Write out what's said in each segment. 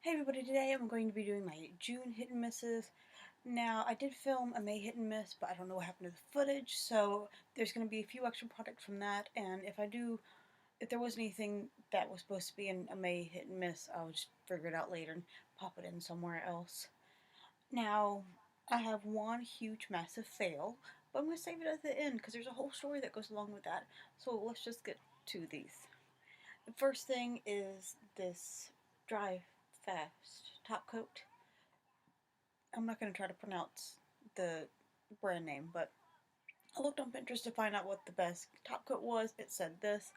Hey everybody, today I'm going to be doing my June hit and misses. Now, I did film a May hit and miss, but I don't know what happened to the footage, so there's going to be a few extra products from that, and if there was anything that was supposed to be in a May hit and miss, I'll just figure it out later and pop it in somewhere else. Now, I have one huge massive fail, but I'm going to save it at the end because there's a whole story that goes along with that, so let's just get to these. The first thing is this Dry Fast top coat. I'm not going to try to pronounce the brand name, but I looked on Pinterest to find out what the best top coat was. It said this.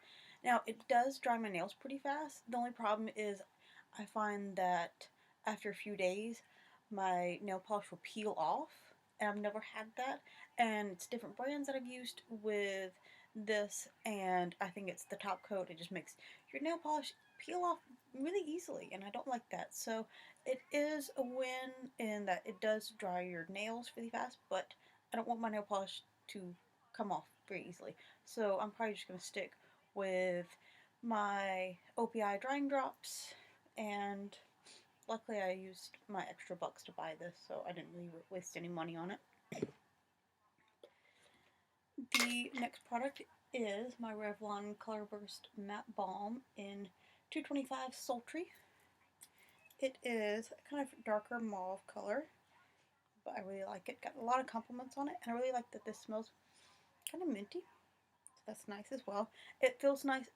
Now, it does dry my nails pretty fast. The only problem is I find that after a few days, my nail polish will peel off, and I've never had that. And it's different brands that I've used with this, and I think it's the top coat. It just makes your nail polish peel off really easily, and I don't like that. So it is a win in that it does dry your nails really fast, but I don't want my nail polish to come off very easily. So I'm probably just going to stick with my OPI drying drops, and luckily I used my extra bucks to buy this, so I didn't really waste any money on it. The next product is my Revlon Color Burst Matte Balm in 225 Sultry. It is a kind of darker mauve color, but I really like it. Got a lot of compliments on it, and I really like that this smells kind of minty. So that's nice as well. It feels nice.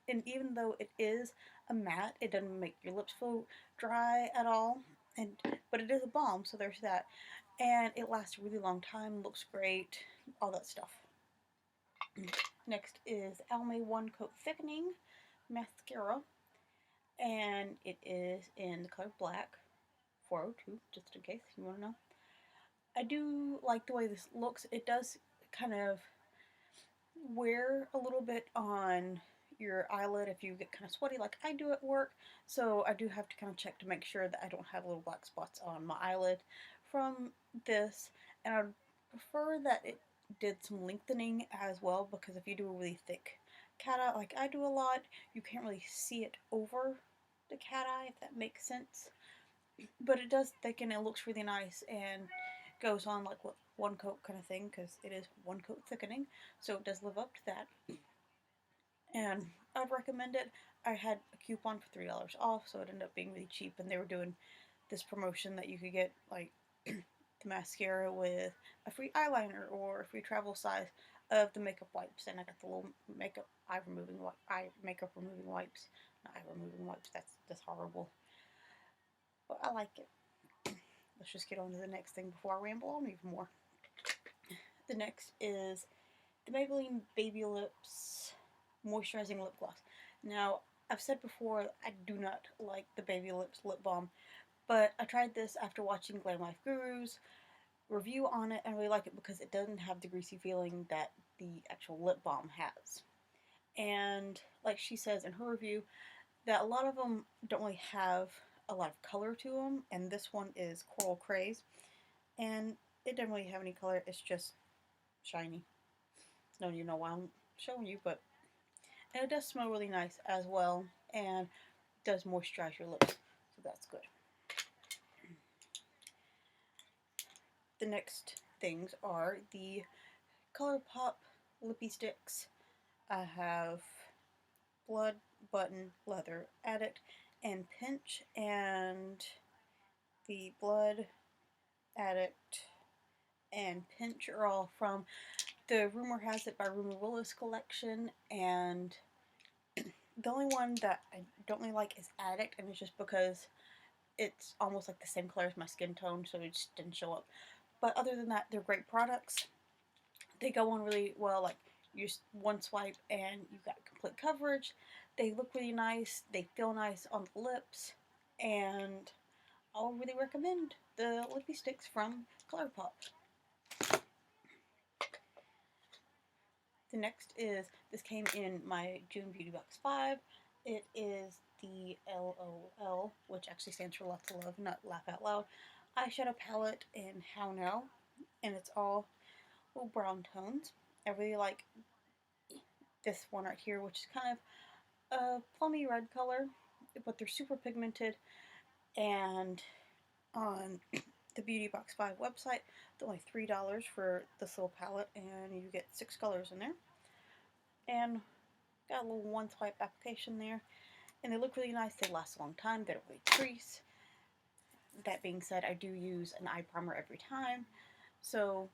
And even though it is a matte, it doesn't make your lips feel dry at all. But it is a balm, so there's that. And it lasts a really long time. Looks great. All that stuff. Next is Almay One Coat Thickening Mascara, and it is in the color black, 402, just in case you want to know. I do like the way this looks. It does kind of wear a little bit on your eyelid if you get kind of sweaty like I do at work, so I do have to kind of check to make sure that I don't have little black spots on my eyelid from this, and I would prefer that it did some lengthening as well, because if you do a really thick cat eye like I do a lot, you can't really see it over the cat eye, if that makes sense. But it does thicken, it looks really nice, and goes on like what one coat kind of thing, because it is one coat thickening, so it does live up to that. And I'd recommend it. I had a coupon for $3 off, so it ended up being really cheap, and they were doing this promotion that you could get like the mascara with a free eyeliner or a free travel size of the makeup wipes, and I got the little makeup makeup removing wipes. Not eye removing wipes, that's horrible. But I like it. Let's just get on to the next thing before I ramble on even more. The next is the Maybelline Baby Lips Moisturizing Lip Gloss. Now, I've said before I do not like the Baby Lips lip balm, but I tried this after watching Glam Life Guru's review on it, and I really like it because it doesn't have the greasy feeling that the actual lip balm has. And like she says in her review, that a lot of them don't really have a lot of color to them, and this one is Coral Craze, and it doesn't really have any color, it's just shiny. Don't even know why I'm showing you, but and it does smell really nice as well, and does moisturize your lips, so that's good. The next things are the ColourPop Lippy Sticks. I have Blood, Button, Leather, Addict, and Pinch, and the Blood, Addict, and Pinch are all from the Rumor Has It by Rumor Willis collection, and the only one that I don't really like is Addict, and it's just because it's almost like the same color as my skin tone, so it just didn't show up. But other than that, they're great products. They go on really well, like you just one swipe and you've got complete coverage. They look really nice, they feel nice on the lips, and I'll really recommend the lippy sticks from ColourPop. The next is, this came in my June Beauty Box 5. It is the LOL, which actually stands for Lots of Love, not Laugh Out Loud, eyeshadow palette in How Now, and it's all little brown tones. I really like this one right here, which is kind of a plummy red color, but they're super pigmented, And on the Beauty Box 5 website, it's only $3 for this little palette, and you get 6 colors in there. And got a little one swipe application there, and they look really nice. They last a long time. They don't really crease. That being said, I do use an eye primer every time, so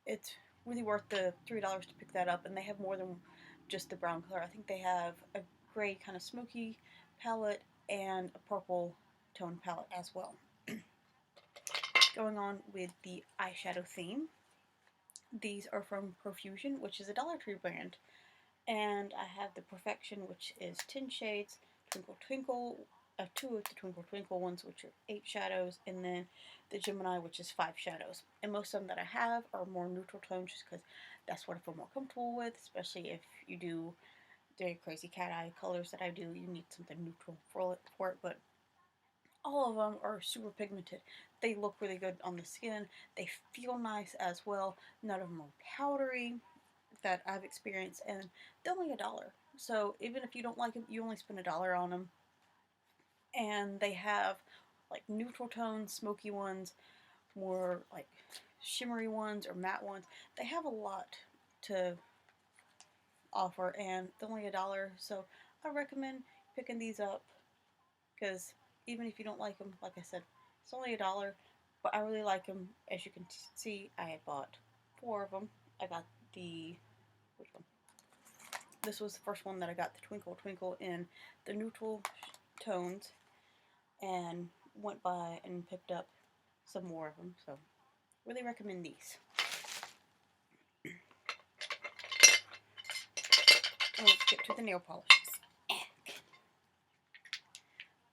it's really worth the $3 to pick that up. And they have more than just the brown color. I think they have a gray kind of smoky palette and a purple tone palette as well. Going on with the eyeshadow theme, these are from Profusion, which is a Dollar Tree brand. And I have the Perfection, which is 10 shades, Twinkle Twinkle, 2 of the Twinkle Twinkle ones, which are 8 shadows, and then the Gemini, which is 5 shadows. And most of them that I have are more neutral tones, just because that's what I feel more comfortable with, especially if you do the crazy cat eye colors that I do. You need something neutral for it, but all of them are super pigmented. They look really good on the skin. They feel nice as well. None of them are powdery that I've experienced, and they're only $1. So even if you don't like them, you only spend $1 on them. And they have like neutral tones, smoky ones, more like shimmery ones or matte ones. They have a lot to offer, and they're only $1. So I recommend picking these up, because even if you don't like them, like I said, it's only $1. But I really like them. As you can see, I bought 4 of them. I got the, which one? This was the first one that I got, the Twinkle Twinkle in the neutral tones, and went by and picked up some more of them. So really recommend these. And let's get to the nail polishes.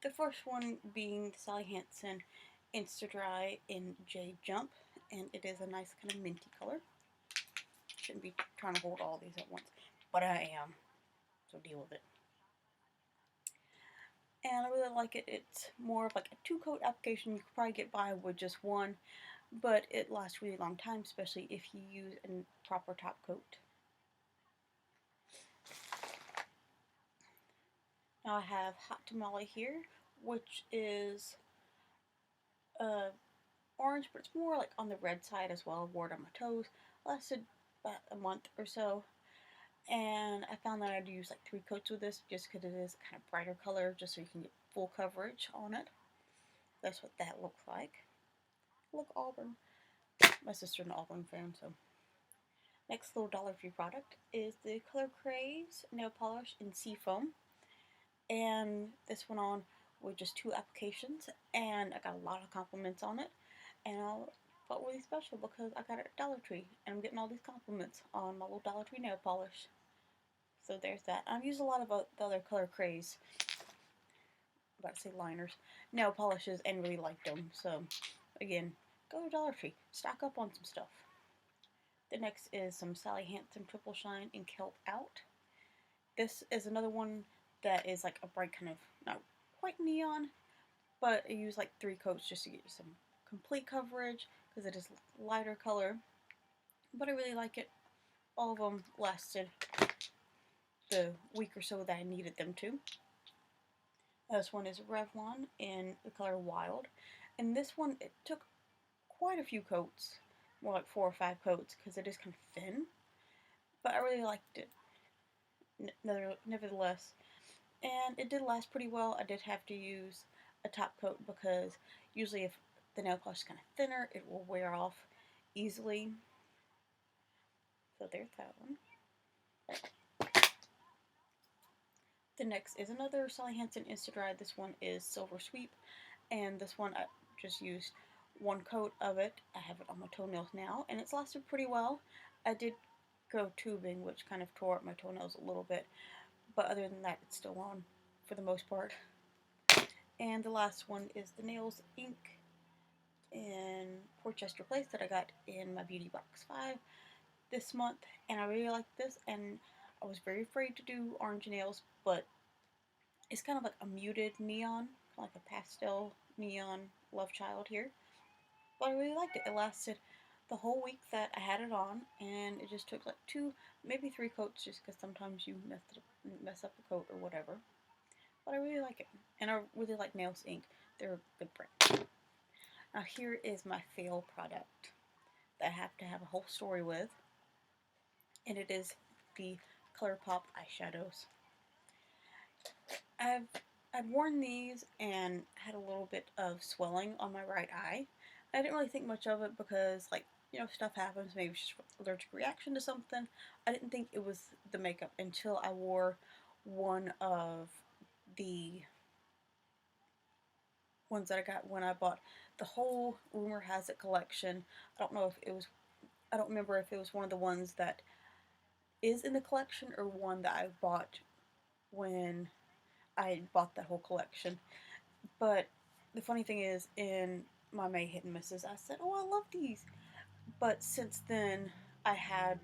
The first one being the Sally Hansen Insta-Dri in Jade Jump, and it is a nice kind of minty color. Shouldn't be trying to hold all these at once, but I am, so deal with it. And I really like it. It's more of like a 2-coat application. You could probably get by with just one, but it lasts a really long time, especially if you use a proper top coat. Now I have Hot Tamale here, which is orange, but it's more like on the red side as well. Wore it on my toes. Lasted about a month or so. And I found that I'd use like 3 coats with this, just because it is a kind of brighter color, just so you can get full coverage on it. That's what that looks like. Look, Auburn. My sister's an Auburn fan, so. Next little Dollar Tree product is the Color Craze nail polish in Seafoam. And this went on with just 2 applications, and I got a lot of compliments on it. And I felt really special because I got it at Dollar Tree, and I'm getting all these compliments on my little Dollar Tree nail polish. So there's that. I've used a lot of the other Color Craze, I'm about to say liners, nail polishes, and really liked them. So again, go to Dollar Tree, stock up on some stuff. The next is some Sally Hansen Triple Shine in Kelp Out. This is another one that is like a bright kind of, not quite neon, but I use like 3 coats just to get some complete coverage, because it is lighter color. But I really like it. All of them lasted the week or so that I needed them to. This one is Revlon in the color Wild. And this one, it took quite a few coats, more like 4 or 5 coats, because it is kind of thin. But I really liked it, nevertheless. And it did last pretty well. I did have to use a top coat, because usually if the nail polish is kind of thinner, it will wear off easily. So there's that one. The next is another Sally Hansen Insta-Dri. This one is Silver Sweep, and this one I just used 1 coat of it. I have it on my toenails now, and it's lasted pretty well. I did go tubing, which kind of tore up my toenails a little bit, but other than that, it's still on for the most part. And the last one is the Nails Ink in Portchester Place that I got in my Beauty Box 5 this month, and I really like this. And I was very afraid to do orange nails, but it's kind of like a muted neon, like a pastel neon love child here. But I really liked it. It lasted the whole week that I had it on, and it just took like 2, maybe 3 coats, just because sometimes you mess up a coat or whatever. But I really like it, and I really like Nails Ink. They're a good brand. Now here is my fail product that I have to have a whole story with, and it is the ColourPop eyeshadows. I'd worn these and had a little bit of swelling on my right eye. I didn't really think much of it because, like, you know, stuff happens. Maybe it's just allergic reaction to something. I didn't think it was the makeup until I wore one of the ones that I got when I bought the whole Rumor Has It collection. I don't remember if it was one of the ones that is in the collection or one that I bought when I bought that whole collection. But the funny thing is, in my May Hit and Misses, I said, oh, I love these. But since then, I had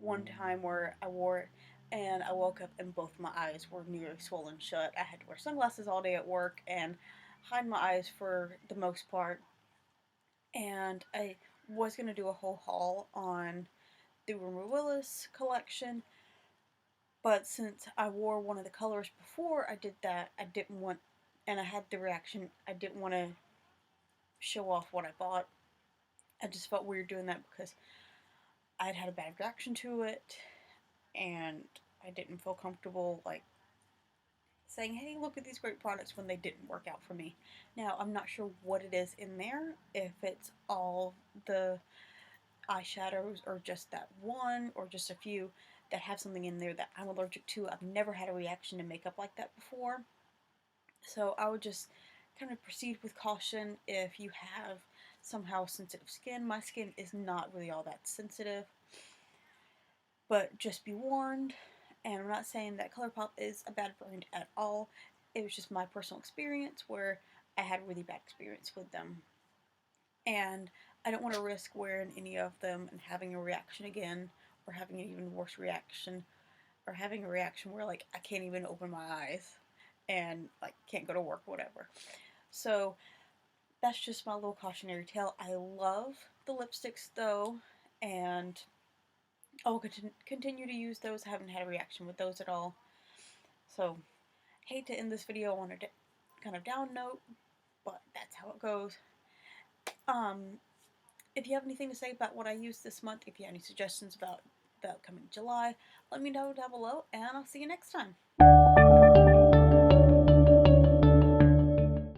one time where I wore it and I woke up and both my eyes were nearly swollen shut. I had to wear sunglasses all day at work and hide my eyes for the most part. And I was going to do a whole haul on the Rumor Willis collection, but since I wore one of the colors before I did that, I didn't want, and I had the reaction, I didn't want to show off what I bought. I just felt weird doing that because I'd had a bad reaction to it, and I didn't feel comfortable, like, saying, hey, look at these great products when they didn't work out for me. Now, I'm not sure what it is in there, if it's all the eyeshadows or just that one or just a few that have something in there that I'm allergic to. I've never had a reaction to makeup like that before. So I would just kind of proceed with caution if you have somehow sensitive skin. My skin is not really all that sensitive, but just be warned. And I'm not saying that ColourPop is a bad brand at all. It was just my personal experience where I had a really bad experience with them. And I don't want to risk wearing any of them and having a reaction again, or having an even worse reaction, or having a reaction where, like, I can't even open my eyes and, like, can't go to work, whatever. So that's just my little cautionary tale. I love the lipsticks though, and I will continue to use those. I haven't had a reaction with those at all. So, hate to end this video on a kind of down note, but that's how it goes. If you have anything to say about what I used this month, if you have any suggestions about the upcoming July, let me know down below, and I'll see you next time.